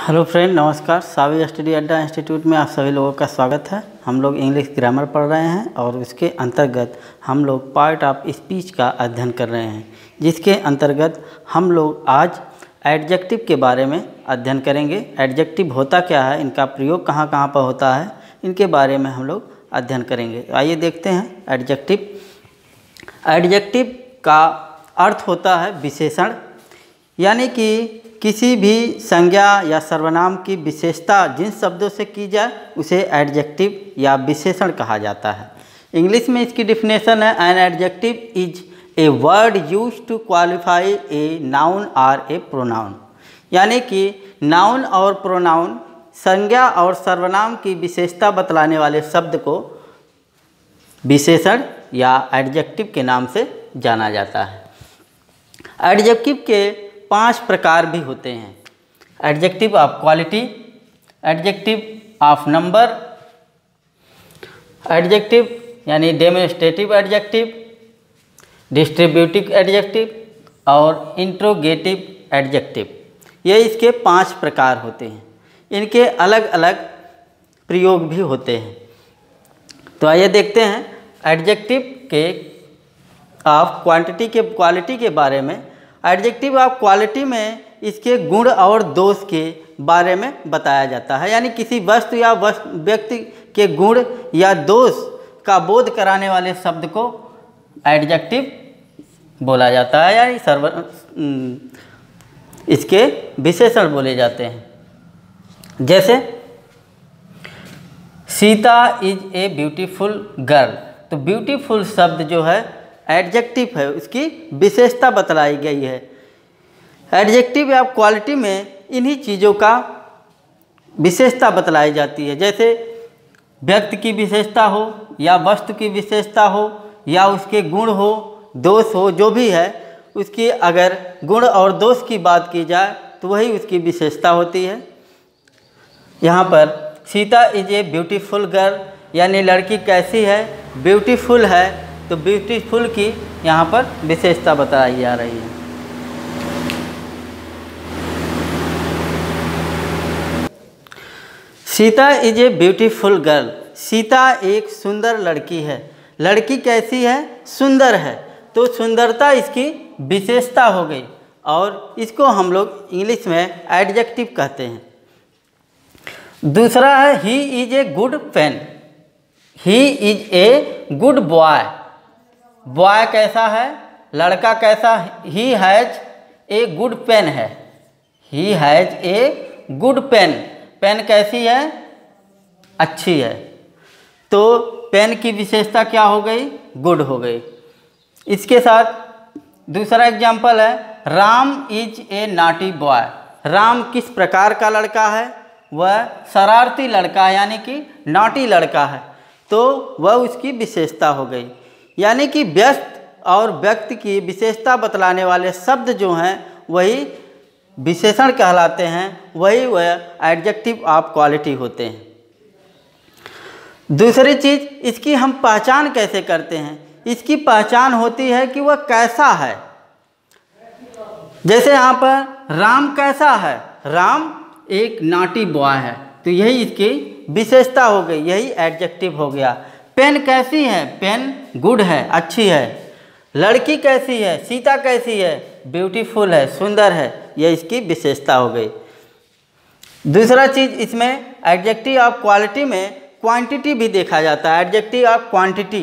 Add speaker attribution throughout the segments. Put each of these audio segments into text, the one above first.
Speaker 1: Hello friend, नमस्कार। सावी study अड्डा institute में आप सभी लोगों का स्वागत है। हम लोग इंग्लिश ग्रामर पढ़ रहे हैं और उसके अंतर्गत हम लोग पार्ट ऑफ स्पीच का अध्ययन कर रहे हैं, जिसके अंतर्गत हम लोग आज एडजेक्टिव के बारे में अध्ययन करेंगे। एडजेक्टिव होता क्या है, इनका प्रयोग कहाँ कहाँ पर होता है, इनके बारे में हम लोग अध्ययन करेंगे। आइए देखते हैं एडजेक्टिव। एडजेक्टिव का अर्थ होता है विशेषण, यानी कि किसी भी संज्ञा या सर्वनाम की विशेषता जिन शब्दों से की जाए उसे एडजेक्टिव या विशेषण कहा जाता है। इंग्लिश में इसकी डिफिनेशन है, an adjective is a word used to qualify a noun और ए प्रोनाउन। यानी कि नाउन और प्रोनाउन, संज्ञा और सर्वनाम की विशेषता बतलाने वाले शब्द को विशेषण या एडजेक्टिव के नाम से जाना जाता है। एडजेक्टिव के 5 प्रकार भी होते हैं। Adjective of quality, adjective of number, adjective यानी डेमोन्स्ट्रेटिव एडजेक्टिव, डिस्ट्रीब्यूटिव एडजेक्टिव और इंट्रोगेटिव एडजेक्टिव। ये इसके 5 प्रकार होते हैं। इनके अलग अलग प्रयोग भी होते हैं। तो आइए देखते हैं एडजेक्टिव के ऑफ क्वालिटी के बारे में। एडजेक्टिव ऑफ क्वालिटी में इसके गुण और दोष के बारे में बताया जाता है, यानी किसी वस्तु या व्यक्ति के गुण या दोष का बोध कराने वाले शब्द को एडजेक्टिव बोला जाता है, यानी इसके विशेषण बोले जाते हैं। जैसे Sita is a beautiful girl, तो ब्यूटीफुल शब्द जो है एडजेक्टिव है, उसकी विशेषता बतलाई गई है। एडजेक्टिव या क्वालिटी में इन्हीं चीज़ों का विशेषता बतलाई जाती है, जैसे व्यक्ति की विशेषता हो या वस्तु की विशेषता हो या उसके गुण हो, दोष हो, जो भी है उसकी अगर गुण और दोष की बात की जाए तो वही उसकी विशेषता होती है। यहाँ पर Sita is a beautiful girl, यानी लड़की कैसी है, ब्यूटीफुल है, तो ब्यूटीफुल की यहाँ पर विशेषता बताई जा रही है। Sita is a beautiful girl, Sita एक सुंदर लड़की है। लड़की कैसी है, सुंदर है, तो सुंदरता इसकी विशेषता हो गई और इसको हम लोग इंग्लिश में एडजेक्टिव कहते हैं। दूसरा है he is a good pen, he is a good boy. Boy कैसा है, लड़का कैसा, he has a good pen है, he has a good pen. Pen कैसी है, अच्छी है, तो पेन की विशेषता क्या हो गई, गुड हो गई। इसके साथ दूसरा एग्जाम्पल है, Ram is a naughty boy. Ram किस प्रकार का लड़का है, वह शरारती लड़का है, यानी कि नॉटी लड़का है, तो वह उसकी विशेषता हो गई। यानी कि व्यस्त और व्यक्ति की विशेषता बतलाने वाले शब्द जो हैं वही विशेषण कहलाते हैं, वही वह एडजेक्टिव ऑफ क्वालिटी होते हैं। दूसरी चीज़, इसकी हम पहचान कैसे करते हैं। इसकी पहचान होती है कि वह कैसा है। जैसे यहाँ पर राम कैसा है, राम एक नॉटी बॉय है, तो यही इसकी विशेषता हो गई, यही एडजेक्टिव हो गया। पेन कैसी है, पेन गुड है, अच्छी है। लड़की कैसी है, सीता कैसी है, ब्यूटीफुल है, सुंदर है, यह इसकी विशेषता हो गई। दूसरा चीज़, इसमें एडजेक्टिव ऑफ क्वालिटी में क्वांटिटी भी देखा जाता है। एडजेक्टिव ऑफ क्वांटिटी,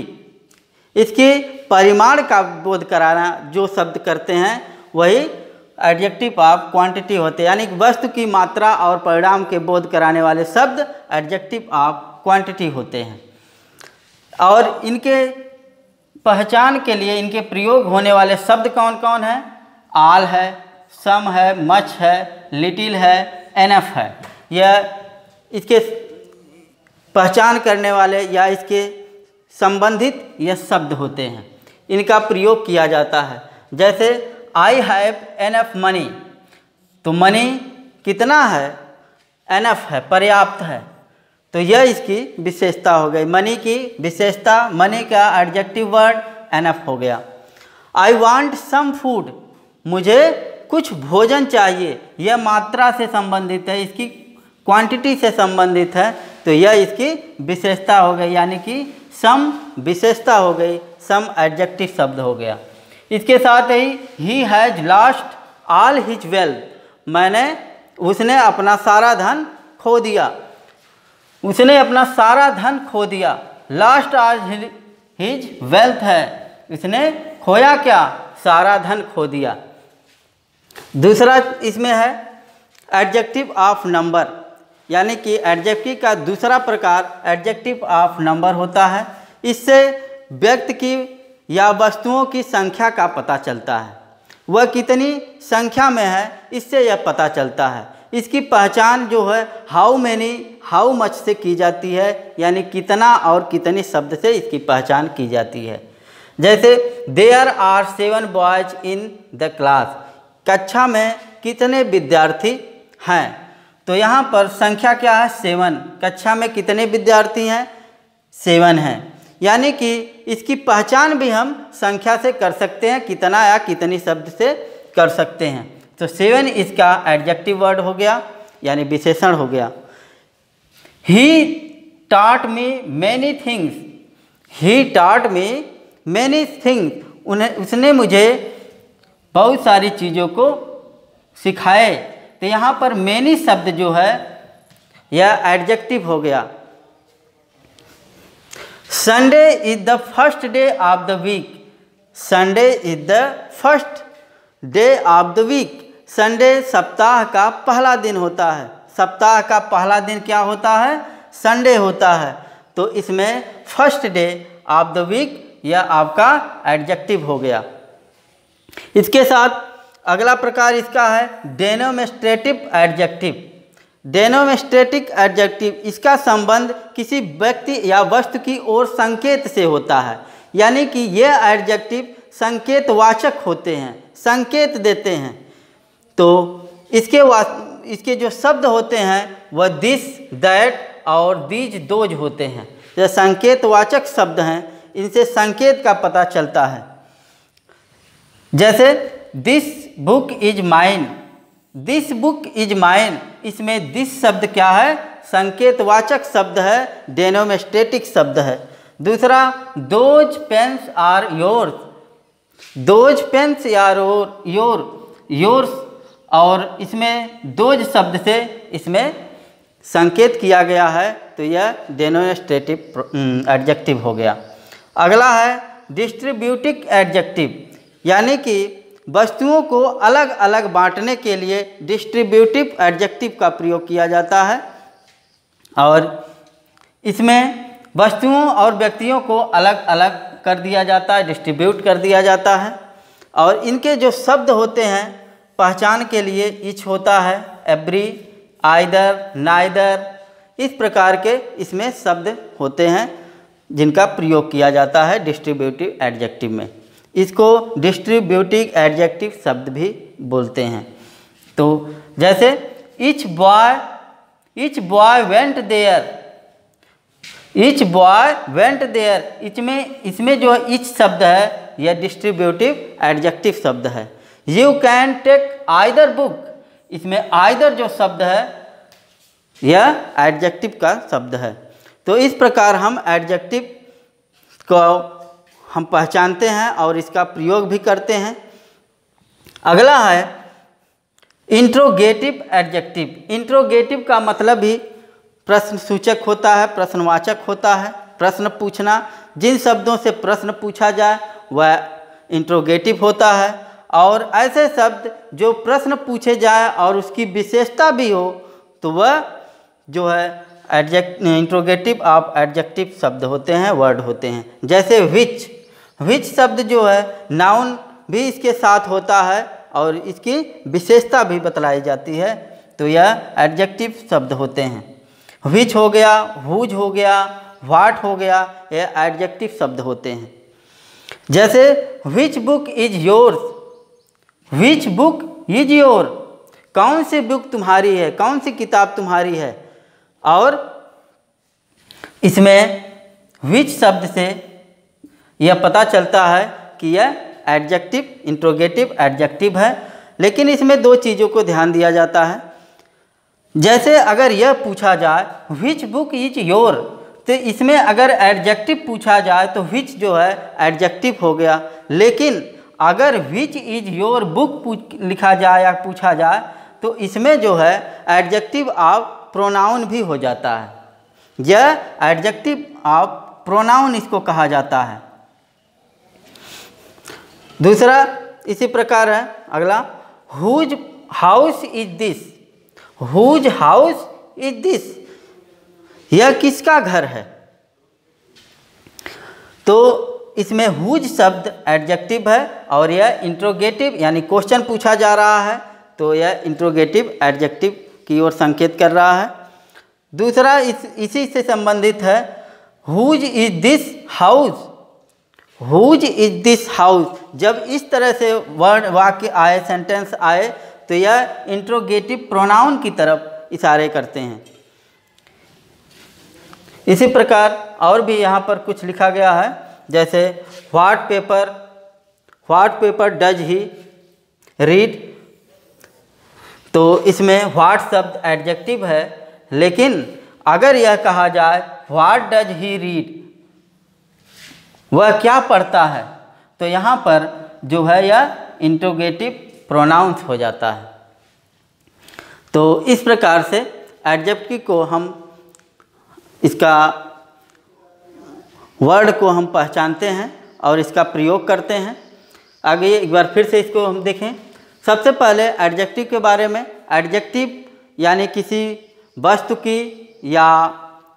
Speaker 1: इसकी परिमाण का बोध कराना जो शब्द करते हैं वही एडजेक्टिव ऑफ क्वांटिटी होते हैं, यानी वस्तु की मात्रा और परिणाम के बोध कराने वाले शब्द एडजेक्टिव ऑफ क्वांटिटी होते हैं। और इनके पहचान के लिए इनके प्रयोग होने वाले शब्द कौन कौन हैं, आल है, सम है, मच है, लिटिल है, एनफ है। यह इसके पहचान करने वाले या इसके संबंधित ये शब्द होते हैं, इनका प्रयोग किया जाता है। जैसे आई हैव एनफ मनी, तो मनी कितना है, एनफ है, पर्याप्त है, तो यह इसकी विशेषता हो गई। मनी की विशेषता, मनी का एडजेक्टिव वर्ड एनफ हो गया। आई वांट सम फूड, मुझे कुछ भोजन चाहिए, यह मात्रा से संबंधित है, इसकी क्वांटिटी से संबंधित है, तो यह इसकी विशेषता हो गई, यानी कि सम विशेषता हो गई, सम एडजेक्टिव शब्द हो गया। इसके साथ he has lost all his wealth, उसने अपना सारा धन खो दिया, उसने अपना सारा धन खो दिया। लॉस्ट ऑल हिज वेल्थ है, इसने खोया क्या, सारा धन खो दिया। दूसरा इसमें है एडजेक्टिव ऑफ नंबर, यानी कि एडजेक्टिव का दूसरा प्रकार एडजेक्टिव ऑफ नंबर होता है। इससे व्यक्ति की या वस्तुओं की संख्या का पता चलता है, वह कितनी संख्या में है, इससे यह पता चलता है। इसकी पहचान जो है हाउ मैनी हाउ मच से की जाती है, यानी कितना और कितनी शब्द से इसकी पहचान की जाती है। जैसे there are 7 boys in the class, कक्षा में कितने विद्यार्थी हैं, तो यहाँ पर संख्या क्या है, 7, कक्षा में कितने विद्यार्थी हैं, 7 हैं, यानी कि इसकी पहचान भी हम संख्या से कर सकते हैं, कितना या कितनी शब्द से कर सकते हैं। तो 7 इसका एडजेक्टिव वर्ड हो गया, यानी विशेषण हो गया। He taught me many things, he taught me many things, उसने मुझे बहुत सारी चीज़ों को सिखाए। तो यहाँ पर मैनी शब्द जो है यह एडजेक्टिव हो गया। Sunday is the first day of the week, Sunday is the first day of the week, Sunday सप्ताह का पहला दिन होता है। सप्ताह का पहला दिन क्या होता है, संडे होता है। तो इसमें first day of the week यह आपका एडजेक्टिव हो गया। इसके साथ अगला प्रकार इसका है डेनोमेस्ट्रेटिव एडजेक्टिव। डेनोमेस्ट्रेटिव एडजेक्टिव, इसका संबंध किसी व्यक्ति या वस्तु की ओर संकेत से होता है, यानी कि यह एडजेक्टिव संकेतवाचक होते हैं, संकेत देते हैं। तो इसके जो शब्द होते हैं वह दिस, दैट और दीज, दोज होते हैं। यह संकेतवाचक शब्द हैं, इनसे संकेत का पता चलता है। जैसे this book is mine, this book is mine, इसमें दिस शब्द क्या है, संकेतवाचक शब्द है, डेनोमेस्ट्रेटिव शब्द है। दूसरा those pens are yours, those pens are yours, और इसमें दोज शब्द से इसमें संकेत किया गया है, तो यह डेनोमेस्ट्रेटिव एडजेक्टिव हो गया। अगला है डिस्ट्रीब्यूटिव एडजेक्टिव, यानी कि वस्तुओं को अलग अलग बांटने के लिए डिस्ट्रीब्यूटिव एडजेक्टिव का प्रयोग किया जाता है, और इसमें वस्तुओं और व्यक्तियों को अलग अलग कर दिया जाता है, डिस्ट्रीब्यूट कर दिया जाता है। और इनके जो शब्द होते हैं पहचान के लिए ईच होता है, एवरी, आइदर, नाइदर, इस प्रकार के इसमें शब्द होते हैं जिनका प्रयोग किया जाता है डिस्ट्रीब्यूटिव एडजेक्टिव में। इसको डिस्ट्रीब्यूटिव एडजेक्टिव शब्द भी बोलते हैं। तो जैसे each boy went there, each boy went there, इसमें जो ईच शब्द है यह डिस्ट्रीब्यूटिव एडजेक्टिव शब्द है। You can take either book, इसमें आइदर जो शब्द है यह एडजेक्टिव का शब्द है। तो इस प्रकार हम एडजेक्टिव को हम पहचानते हैं और इसका प्रयोग भी करते हैं। अगला है इंट्रोगेटिव एडजेक्टिव। इंट्रोगेटिव का मतलब ही प्रश्न सूचक होता है, प्रश्नवाचक होता है, प्रश्न पूछना। जिन शब्दों से प्रश्न पूछा जाए वह इंट्रोगेटिव होता है, और ऐसे शब्द जो प्रश्न पूछे जाए और उसकी विशेषता भी हो तो वह जो है इंट्रोगेटिव ऑफ एडजेक्टिव शब्द होते हैं, वर्ड होते हैं। जैसे विच शब्द जो है नाउन भी इसके साथ होता है और इसकी विशेषता भी बतलाई जाती है, तो यह एडजेक्टिव शब्द होते हैं। विच हो गया, हुज हो गया, व्हाट हो गया, यह एडजेक्टिव शब्द होते हैं। जैसे which book is yours, which book is your, कौन सी बुक तुम्हारी है, कौन सी किताब तुम्हारी है। और इसमें विच शब्द से यह पता चलता है कि यह एडजेक्टिव इंट्रोगेटिव एडजेक्टिव है। लेकिन इसमें दो चीज़ों को ध्यान दिया जाता है। जैसे अगर यह पूछा जाए विच बुक इज योर, तो इसमें अगर एडजेक्टिव पूछा जाए तो विच जो है एडजेक्टिव हो गया, लेकिन अगर विच इज योर बुक लिखा जाए या पूछा जाए तो इसमें जो है एडजेक्टिव ऑफ प्रोनाउन भी हो जाता है। यह एडजेक्टिव ऑफ प्रोनाउन इसको कहा जाता है। दूसरा इसी प्रकार है अगला, whose house is this, whose house is this, यह किसका घर है। तो इसमें हुज शब्द एडजेक्टिव है और यह इंट्रोगेटिव यानी क्वेश्चन पूछा जा रहा है, तो यह इंट्रोगेटिव एडजेक्टिव की ओर संकेत कर रहा है। दूसरा इसी से संबंधित है, whose is this house, whose is this house. जब इस तरह से वर्ड वाक्य आए, सेंटेंस आए, तो यह इंट्रोगेटिव प्रोनाउन की तरफ इशारे करते हैं। इसी प्रकार और भी यहाँ पर कुछ लिखा गया है, जैसे what paper does he read, तो इसमें व्हाट शब्द एडजेक्टिव है, लेकिन अगर यह कहा जाए व्हाट डज ही रीड, वह क्या पढ़ता है, तो यहाँ पर जो है यह इंट्रोगेटिव प्रोनाउंस हो जाता है। तो इस प्रकार से एडजेक्टिव को हम, इसका वर्ड को हम पहचानते हैं और इसका प्रयोग करते हैं। आगे एक बार फिर से इसको हम देखें। सबसे पहले एडजेक्टिव के बारे में, एडजेक्टिव यानी किसी वस्तु की या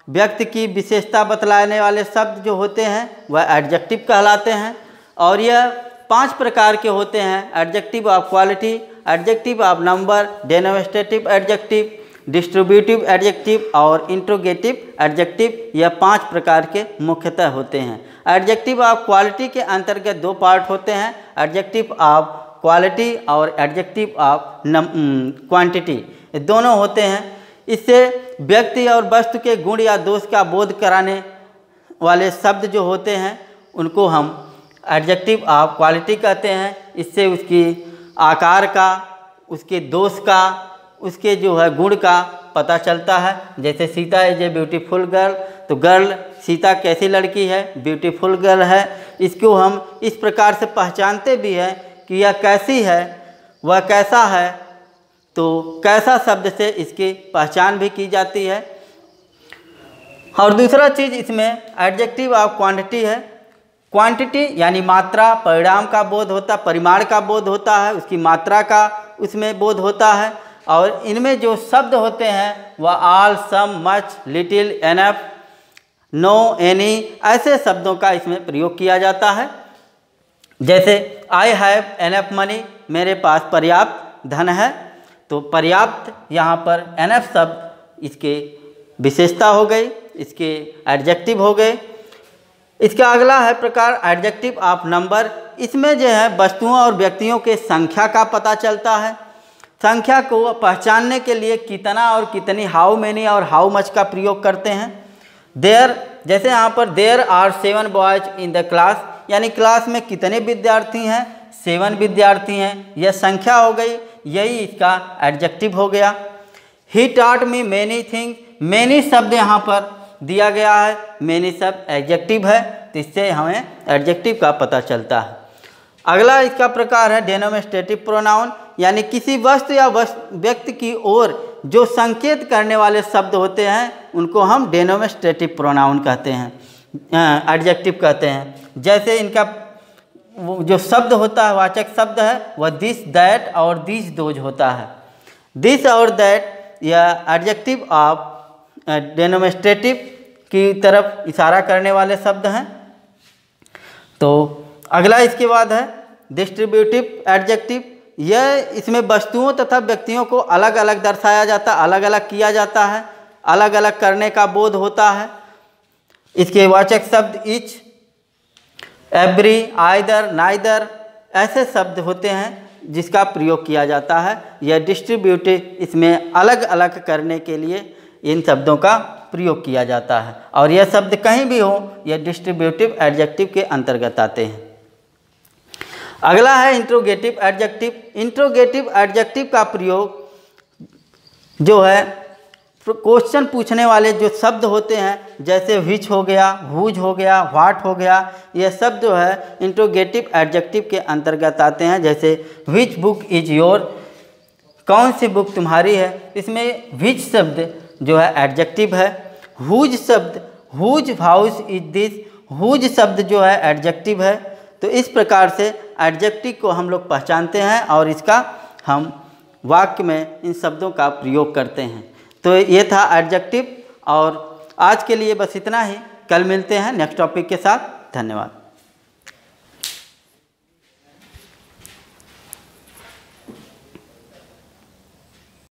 Speaker 1: व्यक्ति की विशेषता बतलाने वाले शब्द जो होते हैं वह एडजेक्टिव कहलाते हैं। और यह 5 प्रकार के होते हैं, adjective of quality, adjective of number, denominative adjective, distributive adjective और इंट्रोगेटिव एडजेक्टिव। यह 5 प्रकार के मुख्यतः होते हैं। एडजेक्टिव ऑफ क्वालिटी के अंतर्गत 2 पार्ट होते हैं, एडजेक्टिव ऑफ क्वालिटी और एडजेक्टिव ऑफ क्वांटिटी, ये दोनों होते हैं। इससे व्यक्ति और वस्तु के गुण या दोष का बोध कराने वाले शब्द जो होते हैं उनको हम एडजेक्टिव ऑफ क्वालिटी कहते हैं। इससे उसकी आकार का, उसके दोष का, उसके जो है गुण का पता चलता है। जैसे Sita is a beautiful girl, तो गर्ल सीता कैसी लड़की है, ब्यूटीफुल गर्ल है। इसको हम इस प्रकार से पहचानते भी हैं कि यह कैसी है, वह कैसा है, तो कैसा शब्द से इसकी पहचान भी की जाती है। और दूसरा चीज़ इसमें एडजेक्टिव ऑफ क्वांटिटी है। क्वांटिटी यानी मात्रा, परिणाम का बोध होता, परिमाण का बोध होता है, उसकी मात्रा का उसमें बोध होता है। और इनमें जो शब्द होते हैं वह all, some, much, little, enough, no, any, ऐसे शब्दों का इसमें प्रयोग किया जाता है। जैसे आई हैव एनफ मनी, मेरे पास पर्याप्त धन है, तो पर्याप्त यहाँ पर एनफ शब्द इसके विशेषता हो गई, इसके एडजेक्टिव हो गए। इसका अगला है प्रकार एडजेक्टिव ऑफ नंबर। इसमें जो है वस्तुओं और व्यक्तियों के संख्या का पता चलता है। संख्या को पहचानने के लिए कितना और कितनी, हाउ मैनी और हाउ मच का प्रयोग करते हैं। देयर, जैसे यहाँ पर there are 7 boys in the class, यानी क्लास में कितने विद्यार्थी हैं, 7 विद्यार्थी हैं, यह संख्या हो गई, यही इसका एडजेक्टिव हो गया। He taught me many thing, many शब्द यहाँ पर दिया गया है, मैनी शब्द एडजेक्टिव है, तो इससे हमें एडजेक्टिव का पता चलता है। अगला इसका प्रकार है डेनोमिनेटिव प्रोनाउन, यानी किसी वस्तु या व्यक्ति की ओर जो संकेत करने वाले शब्द होते हैं उनको हम डेनोमिनेटिव प्रोनाउन कहते हैं, एडजेक्टिव कहते हैं। जैसे इनका जो शब्द होता है, वाचक शब्द है, वह दिस, दैट और दिस, दोज होता है। दिस और दैट यह एडजेक्टिव ऑफ डेनोमिनेटिव की तरफ इशारा करने वाले शब्द हैं। तो अगला इसके बाद है डिस्ट्रीब्यूटिव एडजेक्टिव। यह इसमें वस्तुओं तथा व्यक्तियों को अलग अलग दर्शाया जाता, अलग अलग किया जाता है, अलग अलग करने का बोध होता है। इसके वाचक शब्द ईच, एवरी, आइदर, नाइदर ऐसे शब्द होते हैं जिसका प्रयोग किया जाता है। यह डिस्ट्रीब्यूटिव, इसमें अलग अलग करने के लिए इन शब्दों का प्रयोग किया जाता है, और यह शब्द कहीं भी हो, यह डिस्ट्रीब्यूटिव एडजेक्टिव के अंतर्गत आते हैं। अगला है इंट्रोगेटिव एडजेक्टिव। इंट्रोगेटिव एडजेक्टिव का प्रयोग जो है क्वेश्चन पूछने वाले जो शब्द होते हैं, जैसे विच हो गया, हुज हो गया, व्हाट हो गया, ये सब जो है इंट्रोगेटिव एडजेक्टिव के अंतर्गत आते हैं। जैसे विच बुक इज योर, कौन सी बुक तुम्हारी है, इसमें विच शब्द जो है एडजेक्टिव है। हुज शब्द, whose house is this, whose शब्द जो है एडजेक्टिव है। तो इस प्रकार से एडजेक्टिव को हम लोग पहचानते हैं और इसका हम वाक्य में इन शब्दों का प्रयोग करते हैं। तो ये था एडजेक्टिव, और आज के लिए बस इतना ही। कल मिलते हैं नेक्स्ट टॉपिक के साथ। धन्यवाद।